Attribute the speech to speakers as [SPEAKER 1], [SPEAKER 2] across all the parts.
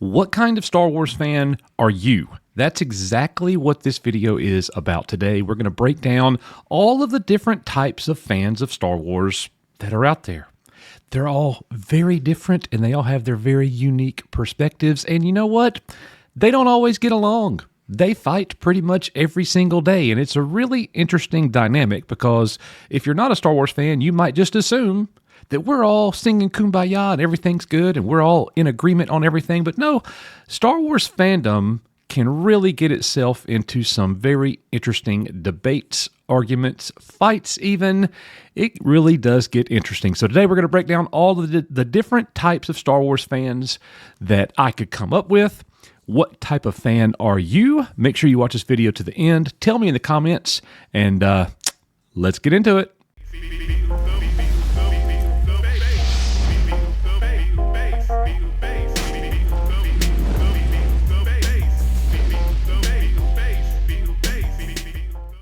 [SPEAKER 1] What kind of Star Wars fan are you? That's exactly what this video is about today. We're going to break down all of the different types of fans of Star Wars that are out there. They're all very different and they all have their very unique perspectives. And you know what? They don't always get along. They fight pretty much every single day. And it's a really interesting dynamic because if you're not a Star Wars fan, you might just assume that we're all singing Kumbaya and everything's good and we're all in agreement on everything. But no, Star Wars fandom can really get itself into some very interesting debates, arguments, fights even. It really does get interesting. So today we're going to break down all of the different types of Star Wars fans that I could come up with. What type of fan are you? Make sure you watch this video to the end. Tell me in the comments, and let's get into it.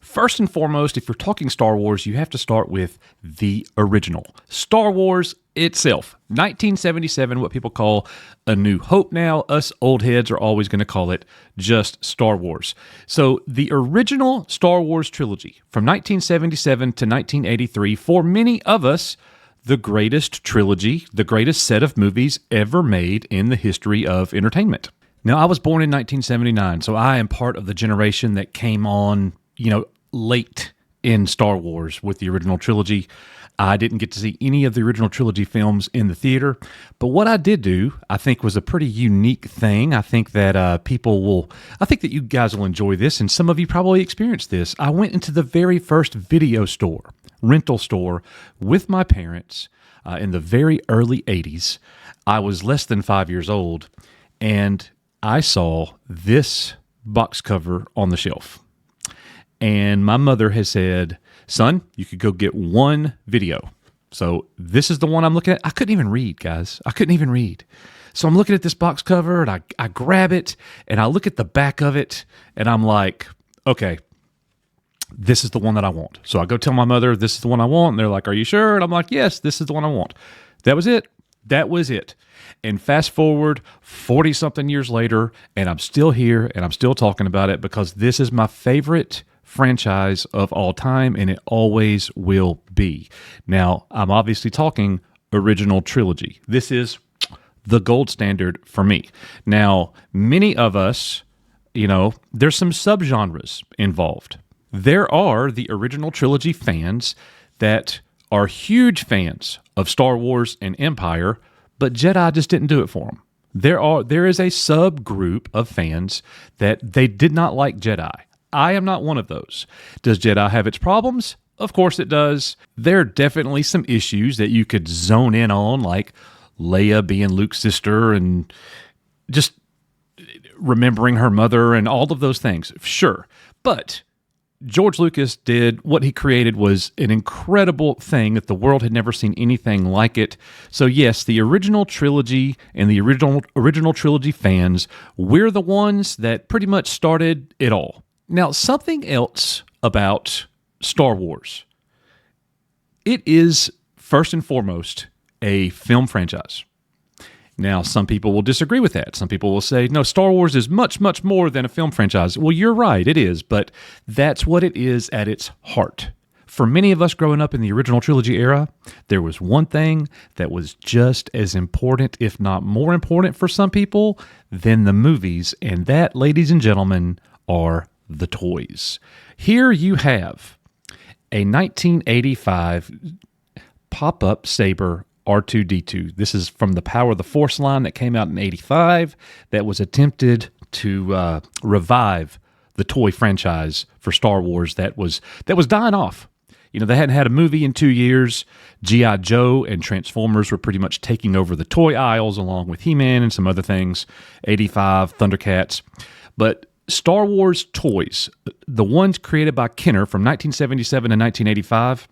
[SPEAKER 1] First and foremost, if you're talking Star Wars, you have to start with the original. Star Wars itself. 1977, what people call A New Hope now. Us old heads are always going to call it just Star Wars. So the original Star Wars trilogy from 1977 to 1983, for many of us, the greatest trilogy, the greatest set of movies ever made in the history of entertainment. Now, I was born in 1979, so I am part of the generation that came on, late in Star Wars with the original trilogy. I didn't get to see any of the original trilogy films in the theater, but what I did do, I think, was a pretty unique thing. I think that I think that you guys will enjoy this, and some of you probably experienced this. I went into the very first video store, rental store, with my parents in the very early 80s. I was less than 5 years old, and I saw this box cover on the shelf. And my mother has said, son, you could go get one video. So this is the one I'm looking at. I couldn't even read, guys. I couldn't even read. So I'm looking at this box cover and I grab it and I look at the back of it and I'm like, okay, this is the one that I want. So I go tell my mother, this is the one I want. And they're like, are you sure? And I'm like, yes, this is the one I want. That was it. That was it. And fast forward 40-something years later, and I'm still here and I'm still talking about it because this is my favorite franchise of all time, and it always will be. Now, I'm obviously talking original trilogy. This is the gold standard for me. Now, many of us, there's some subgenres involved. There are the original trilogy fans that are huge fans of Star Wars and Empire, but Jedi just didn't do it for them. There is a subgroup of fans that they did not like Jedi. I am not one of those. Does Jedi have its problems? Of course it does. There are definitely some issues that you could zone in on, like Leia being Luke's sister and just remembering her mother and all of those things. Sure. But George Lucas did what he created was an incredible thing that the world had never seen anything like it. So yes, the original trilogy and the original trilogy fans, we're the ones that pretty much started it all. Now, something else about Star Wars. It is, first and foremost, a film franchise. Now, some people will disagree with that. Some people will say, no, Star Wars is much, much more than a film franchise. Well, you're right, it is, but that's what it is at its heart. For many of us growing up in the original trilogy era, there was one thing that was just as important, if not more important for some people, than the movies, and that, ladies and gentlemen, are the toys. Here you have a 1985 pop-up saber R2-D2. This is from the Power of the Force line that came out in 85 that was attempted to revive the toy franchise for Star Wars that was dying off. They hadn't had a movie in 2 years. G.I. Joe and Transformers were pretty much taking over the toy aisles along with He-Man and some other things. 85, Thundercats. But Star Wars toys, the ones created by Kenner from 1977 to 1985,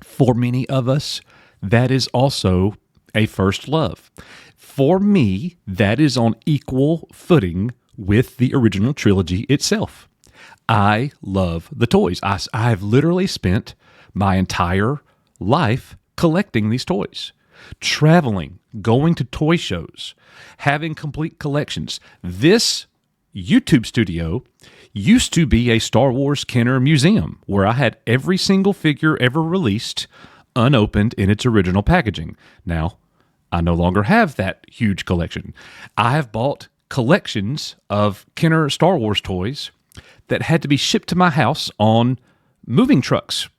[SPEAKER 1] for many of us, that is also a first love. For me, that is on equal footing with the original trilogy itself. I love the toys. I've literally spent my entire life collecting these toys. traveling, going to toy shows, having complete collections. This YouTube studio used to be a Star Wars Kenner museum where I had every single figure ever released unopened in its original packaging. Now, I no longer have that huge collection. I have bought collections of Kenner Star Wars toys that had to be shipped to my house on moving trucks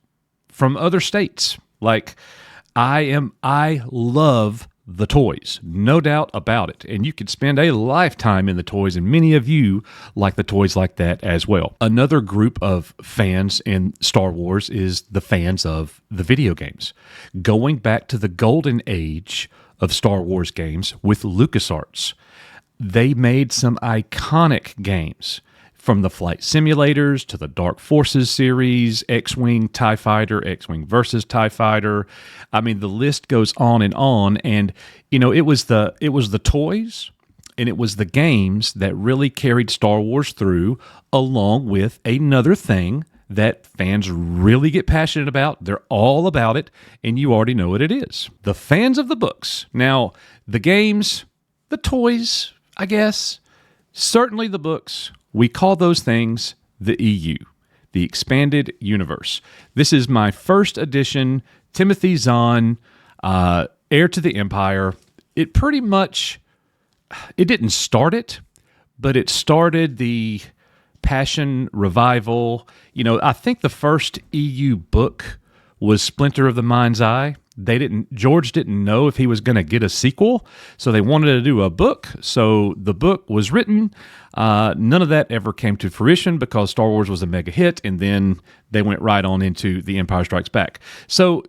[SPEAKER 1] from other states. Like, I love the toys, no doubt about it. And you could spend a lifetime in the toys, and many of you like the toys like that as well. Another group of fans in Star Wars is the fans of the video games. Going back to the golden age of Star Wars games with LucasArts, they made some iconic games. From the flight simulators to the Dark Forces series, X-Wing TIE Fighter, X-Wing versus TIE Fighter. I mean, the list goes on. And, you know, it was the toys and it was the games that really carried Star Wars through, along with another thing that fans really get passionate about. They're all about it, and you already know what it is. The fans of the books. Now, the games, the toys, I guess, certainly the books. We call those things the EU, the Expanded Universe. This is my first edition, Timothy Zahn, Heir to the Empire. It pretty much, it didn't start it, but it started the passion revival. You know, I think the first EU book was Splinter of the Mind's Eye. George didn't know if he was going to get a sequel, so they wanted to do a book. So the book was written. None of that ever came to fruition because Star Wars was a mega hit, and then they went right on into The Empire Strikes Back. So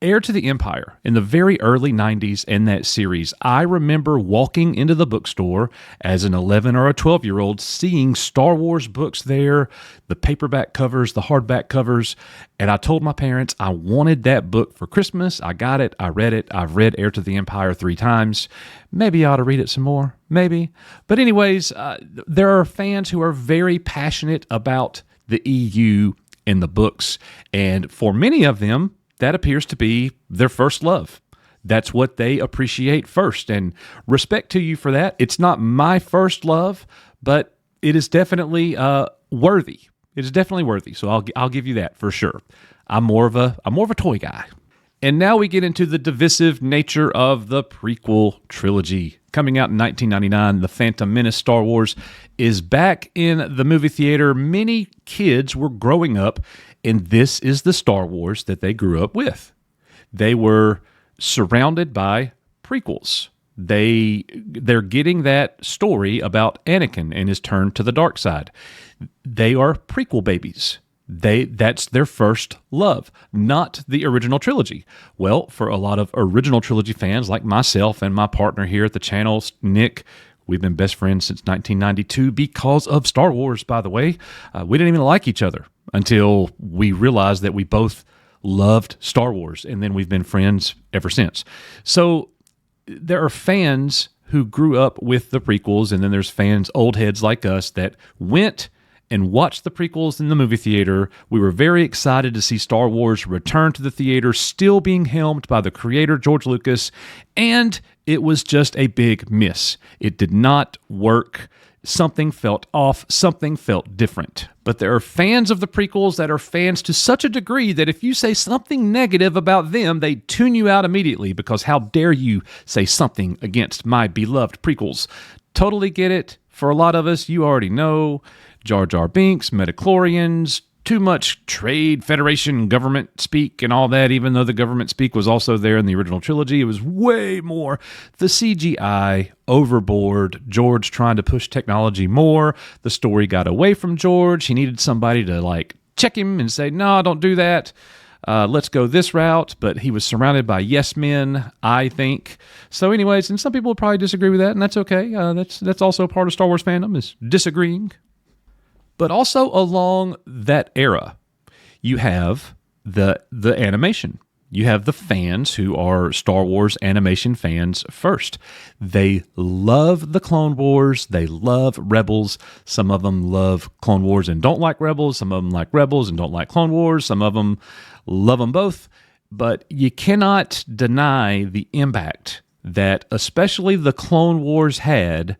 [SPEAKER 1] Heir to the Empire, in the very early 90s in that series, I remember walking into the bookstore as an 11 or a 12-year-old, seeing Star Wars books there, the paperback covers, the hardback covers, and I told my parents I wanted that book for Christmas. I got it. I read it. I've read Heir to the Empire 3 times. Maybe I ought to read it some more. Maybe. But anyways, there are fans who are very passionate about the EU and the books, and for many of them, that appears to be their first love. That's what they appreciate first, and respect to you for that. It's not my first love, but it is definitely worthy. It is definitely worthy. So I'll give you that for sure. I'm more of a toy guy. And now we get into the divisive nature of the prequel trilogy. Coming out in 1999, The Phantom Menace Star Wars is back in the movie theater. Many kids were growing up, and this is the Star Wars that they grew up with. They were surrounded by prequels. They're getting that story about Anakin and his turn to the dark side. They are prequel babies. That's their first love, not the original trilogy. Well, for a lot of original trilogy fans like myself and my partner here at the channel, Nick, we've been best friends since 1992 because of Star Wars, by the way. We didn't even like each other until we realized that we both loved Star Wars, and then we've been friends ever since. So there are fans who grew up with the prequels, and then there's fans, old heads like us, that went and watched the prequels in the movie theater. We were very excited to see Star Wars return to the theater, still being helmed by the creator, George Lucas, and it was just a big miss. It did not work. Something felt off. Something felt different. But there are fans of the prequels that are fans to such a degree that if you say something negative about them, they tune you out immediately because how dare you say something against my beloved prequels. Totally get it. For a lot of us, you already know Jar Jar Binks, midichlorians, too much trade, federation, government speak and all that, even though the government speak was also there in the original trilogy. It was way more the CGI, overboard, George trying to push technology more. The story got away from George. He needed somebody to check him and say, no, don't do that. Let's go this route. But he was surrounded by yes men, I think. So anyways, and some people will probably disagree with that, and that's okay. That's also part of Star Wars fandom, is disagreeing. But also along that era, you have the animation. You have the fans who are Star Wars animation fans first. They love the Clone Wars. They love Rebels. Some of them love Clone Wars and don't like Rebels. Some of them like Rebels and don't like Clone Wars. Some of them love them both. But you cannot deny the impact that especially the Clone Wars had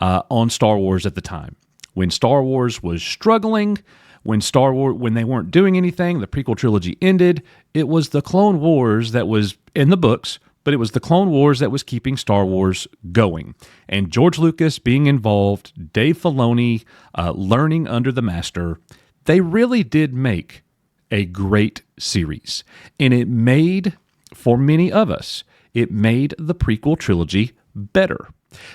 [SPEAKER 1] on Star Wars at the time. When Star Wars was struggling, when they weren't doing anything, the prequel trilogy ended, it was the Clone Wars that was in the books, but it was the Clone Wars that was keeping Star Wars going. And George Lucas being involved, Dave Filoni learning under the master, they really did make a great series. And it made, for many of us, it made the prequel trilogy better.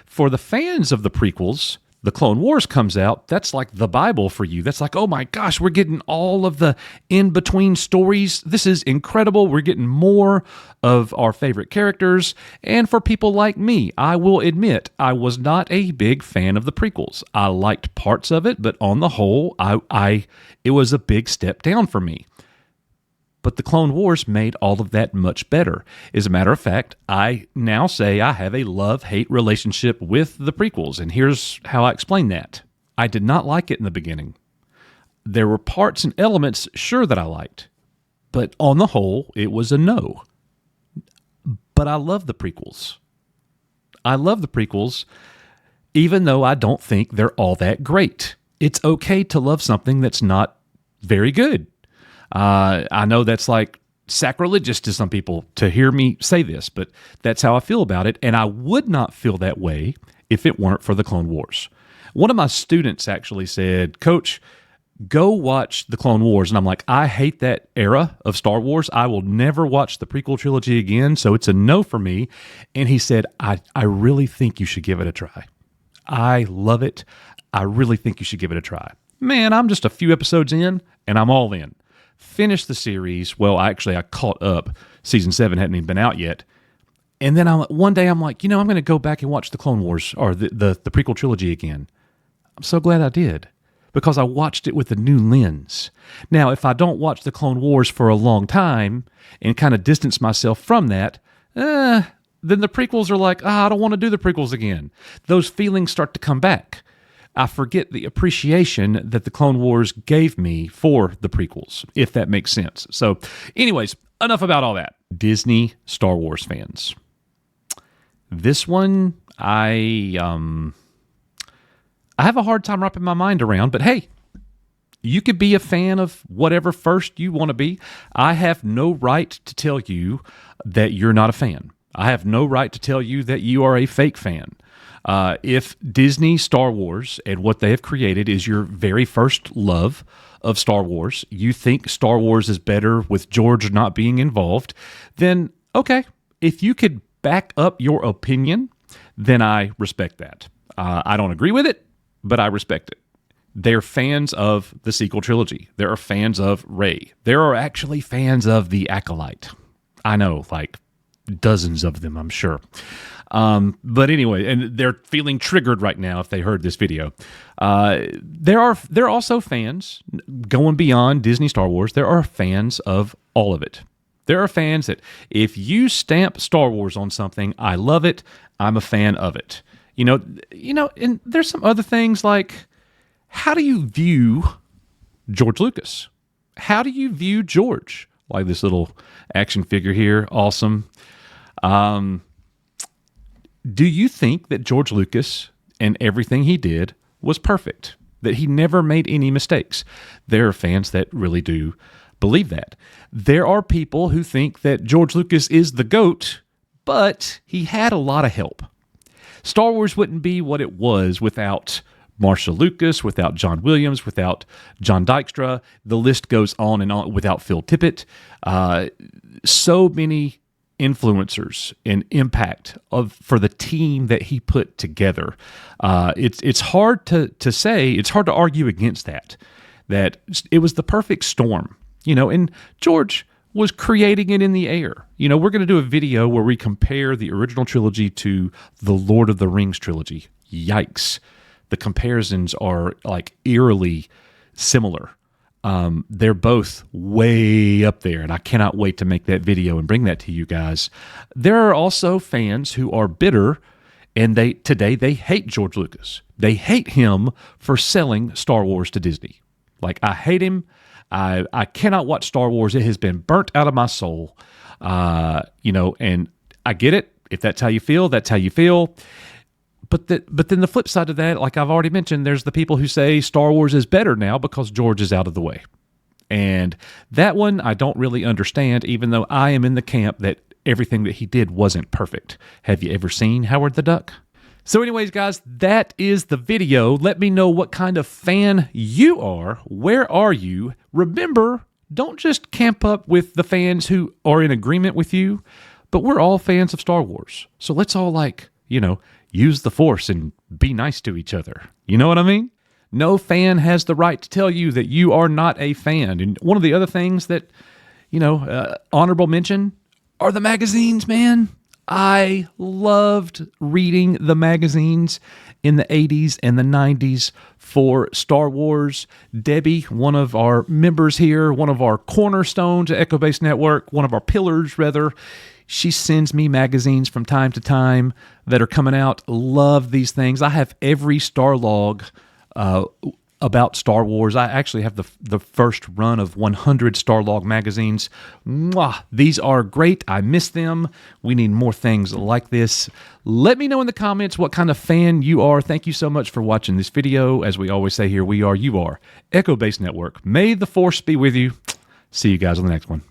[SPEAKER 1] For the fans of the prequels, the Clone Wars comes out, that's like the Bible for you. That's like, oh my gosh, we're getting all of the in-between stories. This is incredible. We're getting more of our favorite characters. And for people like me, I will admit, I was not a big fan of the prequels. I liked parts of it, but on the whole, it was a big step down for me. But the Clone Wars made all of that much better. As a matter of fact, I now say I have a love-hate relationship with the prequels, and here's how I explain that. I did not like it in the beginning. There were parts and elements, sure, that I liked, but on the whole, it was a no. But I love the prequels. I love the prequels, even though I don't think they're all that great. It's okay to love something that's not very good. I know that's like sacrilegious to some people to hear me say this, but that's how I feel about it, and I would not feel that way if it weren't for the Clone Wars. One of my students actually said, Coach, go watch the Clone Wars, and I'm like, I hate that era of Star Wars. I will never watch the prequel trilogy again, so it's a no for me. And he said, I really think you should give it a try. I love it. I really think you should give it a try. Man, I'm just a few episodes in, and I'm all in. Finished the series. Well, I caught up. Season 7 hadn't even been out yet. And then one day I'm like, I'm going to go back and watch the Clone Wars or the prequel trilogy again. I'm so glad I did because I watched it with a new lens. Now, if I don't watch the Clone Wars for a long time and kind of distance myself from that, then the prequels are like, I don't want to do the prequels again. Those feelings start to come back. I forget the appreciation that the Clone Wars gave me for the prequels, if that makes sense. So, anyways, enough about all that. Disney Star Wars fans. This one, I have a hard time wrapping my mind around, but hey, you could be a fan of whatever first you want to be. I have no right to tell you that you're not a fan. I have no right to tell you that you are a fake fan. If Disney Star Wars and what they have created is your very first love of Star Wars, you think Star Wars is better with George not being involved, then okay. If you could back up your opinion, then I respect that. I don't agree with it, but I respect it. They're fans of the sequel trilogy. There are fans of Rey. There are actually fans of the Acolyte. I know, like dozens of them, I'm sure. But anyway, and they're feeling triggered right now if they heard this video. There are also fans going beyond Disney Star Wars. There are fans of all of it. There are fans that if you stamp Star Wars on something, I love it. I'm a fan of it. And there's some other things like, how do you view George Lucas? How do you view George? Like this little action figure here, awesome. Do you think that George Lucas and everything he did was perfect? That he never made any mistakes? There are fans that really do believe that. There are people who think that George Lucas is the GOAT, but he had a lot of help. Star Wars wouldn't be what it was without Marshall Lucas, without John Williams, without John Dykstra. The list goes on and on, without Phil Tippett. So many influencers and impact for the team that he put together. It's hard to say, it's hard to argue against that it was the perfect storm, and George was creating it in the air. We're going to do a video where we compare the original trilogy to the Lord of the Rings trilogy. Yikes. The comparisons are like eerily similar. They're both way up there, and I cannot wait to make that video and bring that to you guys. There are also fans who are bitter, and today they hate George Lucas. They hate him for selling Star Wars to Disney. Like, I hate him. I cannot watch Star Wars. It has been burnt out of my soul. And I get it. If that's how you feel, that's how you feel. But then the flip side of that, like I've already mentioned, there's the people who say Star Wars is better now because George is out of the way. And that one I don't really understand, even though I am in the camp that everything that he did wasn't perfect. Have you ever seen Howard the Duck? So anyways, guys, that is the video. Let me know what kind of fan you are. Where are you? Remember, don't just camp up with the fans who are in agreement with you, but we're all fans of Star Wars. So let's all use the Force and be nice to each other. You know what I mean? No fan has the right to tell you that you are not a fan. And one of the other things that, honorable mention are the magazines, man. I loved reading the magazines in the 80s and the 90s for Star Wars. Debbie, one of our members here, one of our cornerstones at Echo Base Network, one of our pillars, rather, she sends me magazines from time to time that are coming out. Love these things. I have every Star Log about Star Wars. I actually have the first run of 100 Star Log magazines. Mwah! These are great. I miss them. We need more things like this. Let me know in the comments what kind of fan you are. Thank you so much for watching this video. As we always say here, we are, you are. Echo Base Network. May the Force be with you. See you guys on the next one.